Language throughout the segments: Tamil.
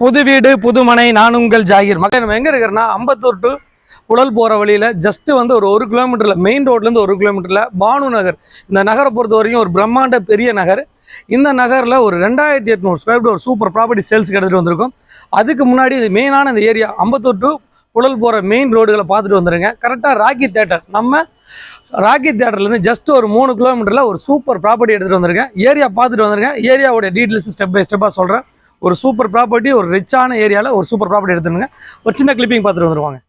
புது வீடு புதுமனை நான் உங்கள் ஜாகிர். மக்கள் நம்ம எங்கே இருக்கிறோன்னா அம்பத்தூர் டு புழல் போகிற வழியில் ஜஸ்ட்டு வந்து ஒரு கிலோமீட்டரில் மெயின் ரோட்லேருந்து 1 கிலோமீட்டரில் பானு நகர். இந்த நகரை பொறுத்த வரைக்கும் ஒரு பிரம்மாண்ட பெரிய நகர். இந்த நகரில் ஒரு 2800 ஸ்கொயர் ஃபீட் ஒரு சூப்பர் ப்ராப்பர்ட்டி சேல்ஸுக்கு எடுத்துகிட்டு வந்திருக்கோம். அதுக்கு முன்னாடி இது மெயினான இந்த ஏரியா அம்பத்தூர் டு புழல் போகிற மெயின் ரோடுகளை பார்த்துட்டு வந்துடுங்க. கரெக்டாக ராக்கி தேட்டர், நம்ம ராக்கி தேட்டர்லேருந்து ஜஸ்ட் ஒரு 3 கிலோமீட்டரில் ஒரு சூப்பர் ப்ராப்பர்ட்டி எடுத்துகிட்டு வந்திருக்கேன். ஏரியா பார்த்துட்டு வந்துருங்க. ஏரியாவோட டீட்டெயில்ஸ் ஸ்டெப் பை ஸ்டெப்பாக சொல்கிறேன். ஒரு சூப்பர் ப்ராப்பர்ட்டி, ஒரு ரிச்சான ஏரியாவில் ஒரு சூப்பர் ப்ராப்பர்ட்டி எடுத்துருங்க. ஒரு சின்ன கிளிப்பிங் பார்த்துட்டு வந்துருவாங்க.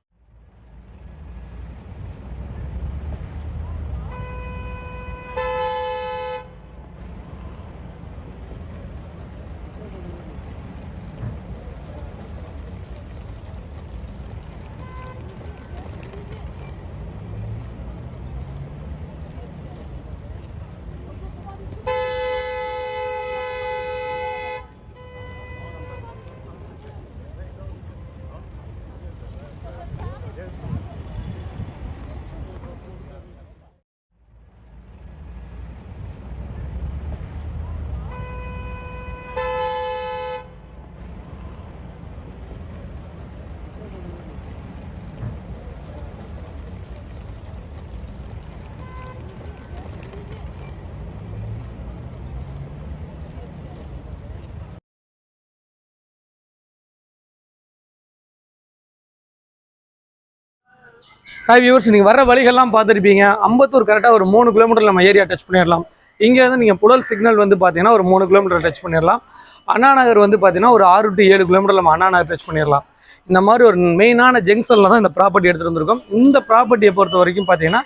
ஹாய் வியூவர்ஸ், நீங்கள் வர வழிகள்லாம் பார்த்துருப்பீங்க. அம்பத்தூர் கரெக்டாக ஒரு 3 கிலோமீட்டர் நம்ம ஏரியா டச் பண்ணிடலாம். இங்கேருந்து நீங்கள் புழல் சிக்னல் வந்து பார்த்தீங்கன்னா ஒரு 3 கிலோமீட்டர் டச் பண்ணிடலாம். அண்ணா நகர் வந்து பார்த்தீங்கன்னா ஒரு 6 to 7 கிலோமீட்டர் நம்ம அண்ணா நகர் டச் பண்ணிடலாம். இந்த மாதிரி ஒரு மெயினான ஜங்ஷனில் தான் இந்த ப்ராப்பர்ட்டி எடுத்துகிட்டு வந்திருக்கோம். இந்த ப்ராப்பர்ட்டியை பொறுத்த வரைக்கும் பார்த்தீங்கன்னா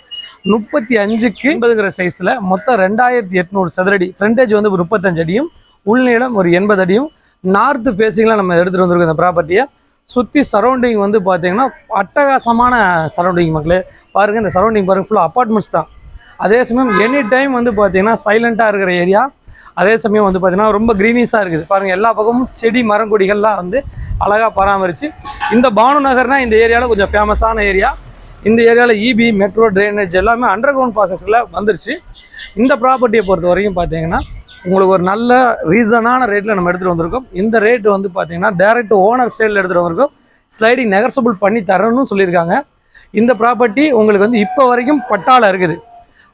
35க்கு 80 சைஸில் மொத்தம் 2800 சதுரடி. ஃப்ரண்டேஜ் வந்து 35 அடியும், உள்நீளம் ஒரு 80 அடியும், நார்த்து ஃபேஸிங்கில் நம்ம எடுத்துகிட்டு வந்திருக்கோம். இந்த ப்ராப்பர்ட்டியை சுற்றி சரௌண்டிங் வந்து பார்த்தீங்கன்னா அட்டகாசமான சரௌண்டிங். மக்களே பாருங்கள், இந்த சரௌண்டிங் பாருங்கள், ஃபுல்லாக அப்பார்ட்மெண்ட்ஸ் தான். அதே சமயம் எனி டைம் வந்து பார்த்தீங்கன்னா சைலண்ட்டாக இருக்கிற ஏரியா. அதே சமயம் வந்து பார்த்தீங்கன்னா ரொம்ப க்ரீனிஸாக இருக்குது. பாருங்கள், எல்லா பக்கமும் செடி மரங்கொடிகள்லாம் வந்து அழகாக பராமரித்து. இந்த பானு நகர்னால் இந்த ஏரியாவில் கொஞ்சம் ஃபேமஸான ஏரியா. இந்த ஏரியாவில் இபி, மெட்ரோ, ட்ரைனேஜ் எல்லாமே அண்டர் கிரவுண்ட் ப்ராசஸில் வந்துருச்சு. இந்த ப்ராப்பர்ட்டியை பொறுத்த வரைக்கும் பார்த்தீங்கன்னா உங்களுக்கு ஒரு நல்ல ரீசனான ரேட்டில் நம்ம எடுத்துகிட்டு வந்திருக்கோம். இந்த ரேட்டு வந்து பார்த்தீங்கன்னா டைரக்ட் ஓனர் சேலில் எடுத்துகிட்டு வந்திருக்கோம். ஸ்லைடிங் நெகர்சபிள் பண்ணி தரணும்னு சொல்லியிருக்காங்க. இந்த ப்ராப்பர்ட்டி உங்களுக்கு வந்து இப்போ வரைக்கும் பட்டாவில் இருக்குது.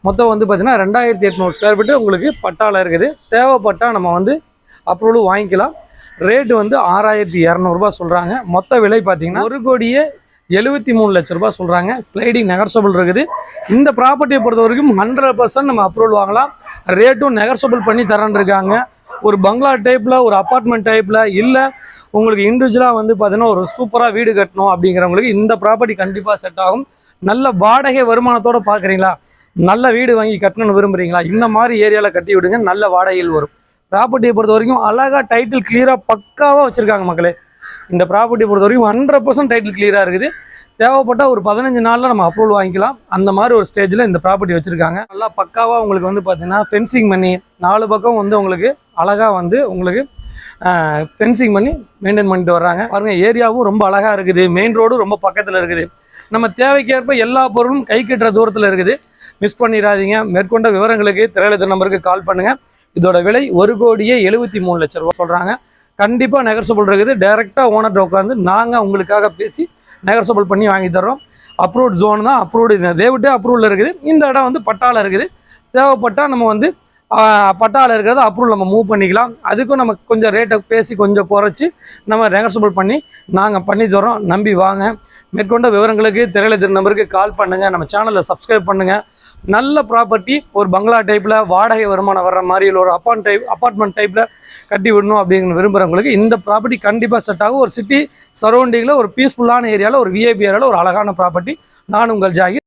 மொத்தம் வந்து பார்த்தீங்கன்னா 2800 ஸ்கொயர் ஃபீட்டு உங்களுக்கு பட்டாவில் இருக்குது. தேவைப்பட்டால் நம்ம வந்து அப்ரூவலும் வாங்கிக்கலாம். ரேட்டு வந்து 6200 ரூபா சொல்கிறாங்க. மொத்த விலை பார்த்தீங்கன்னா 1,73 லட்ச ரூபா சொல்கிறாங்க. ஸ்லைடிங் நெகர்சபிள் இருக்குது. இந்த ப்ராப்பர்ட்டியை பொறுத்த வரைக்கும் 100% நம்ம அப்ரூவல் வாங்கலாம். ரேட்டும் நெகர்சபிள் பண்ணி தரேன்னு இருக்காங்க. ஒரு பங்களா டைப்பில், ஒரு அப்பார்ட்மெண்ட் டைப்பில், இல்லை உங்களுக்கு இண்டிவிஜுவலாக வந்து பார்த்தீங்கன்னா ஒரு சூப்பராக வீடு கட்டணும் அப்படிங்கிறவங்களுக்கு இந்த ப்ராப்பர்ட்டி கண்டிப்பாக செட் ஆகும். நல்ல வாடகை வருமானத்தோடு பார்க்குறீங்களா, நல்ல வீடு வாங்கி கட்டணும்னு விரும்புகிறீங்களா, இந்த மாதிரி ஏரியாவில் கட்டி விடுங்க. நல்ல வாடகையில் வரும். ப்ராப்பர்ட்டியை பொறுத்த வரைக்கும் அழகாக டைட்டில் கிளியராக பக்காவாக வச்சுருக்காங்க மக்களே. இந்த ப்ராப்பர்ட்டியை பொறுத்த வரைக்கும் 100% டைட்டில் கிளியராக இருக்குது. தேவைப்பட்டால் ஒரு 15 நாளில் நம்ம அப்ரூவல் வாங்கிக்கலாம். அந்த மாதிரி ஒரு ஸ்டேஜில் இந்த ப்ராப்பர்ட்டி வச்சுருக்காங்க. நல்லா பக்காவாக உங்களுக்கு வந்து பார்த்தீங்கன்னா ஃபென்சிங் பண்ணி 4 பக்கம் வந்து உங்களுக்கு அழகாக வந்து உங்களுக்கு ஃபென்சிங் பண்ணி மெயின்டைன் பண்ணிட்டு வர்றாங்க. பாருங்கள், ஏரியாவும் ரொம்ப அழகாக இருக்குது. மெயின் ரோடும் ரொம்ப பக்கத்தில் இருக்குது. நம்ம தேவைக்கேற்ப எல்லா பொருளும் கை கட்டுற தூரத்தில் இருக்குது. மிஸ் பண்ணிடாதீங்க. மேற்கொண்ட விவரங்களுக்கு திரையில நம்பருக்கு கால் பண்ணுங்கள். இதோட விலை 1,73 லட்ச ரூபா சொல்கிறாங்க. கண்டிப்பாக நெகர்சபிள் இருக்குது. டைரெக்டாக ஓனர்கிட்ட உட்காந்து நாங்கள் உங்களுக்காக பேசி நெகர்சபிள் பண்ணி வாங்கி தர்றோம். அப்ரூவ்ட் ஜோன் தான். அப்ரூவ்டு ரேவிட்டே அப்ரூவலில் இருக்குது. இந்த இடம் வந்து பட்டாவில் இருக்குது. தேவைப்பட்டால் நம்ம வந்து பட்டாவில் இருக்கிறத அப்ரூவல் நம்ம மூவ் பண்ணிக்கலாம். அதுக்கும் நம்ம கொஞ்சம் ரேட்டை பேசி கொஞ்சம் குறைச்சி நம்ம நெகர்சபிள் பண்ணி நாங்கள் பண்ணி தரோம். நம்பி வாங்க. மேற்கொண்ட விவரங்களுக்கு திரையில நம்பருக்கு கால் பண்ணுங்கள். நம்ம சேனலில் சப்ஸ்கிரைப் பண்ணுங்கள். நல்ல ப்ராப்பர்ட்டி, ஒரு பங்களா டைப்பில் வாடகை வருமானம் வர்ற மாதிரி ஒரு அப்பார்ட்மெண்ட் டைப்பில் கட்டி விடணும் அப்படிங்கிற விரும்புகிறவங்களுக்கு இந்த ப்ராப்பர்ட்டி கண்டிப்பாக செட் ஆகும். ஒரு சிட்டி சரௌண்டிங்கில் ஒரு பீஸ்ஃபுல்லான ஏரியாவில், ஒரு விஐபி ஏரியாவில் ஒரு அழகான ப்ராப்பர்ட்டி. நான் உங்கள் ஜாகிர்.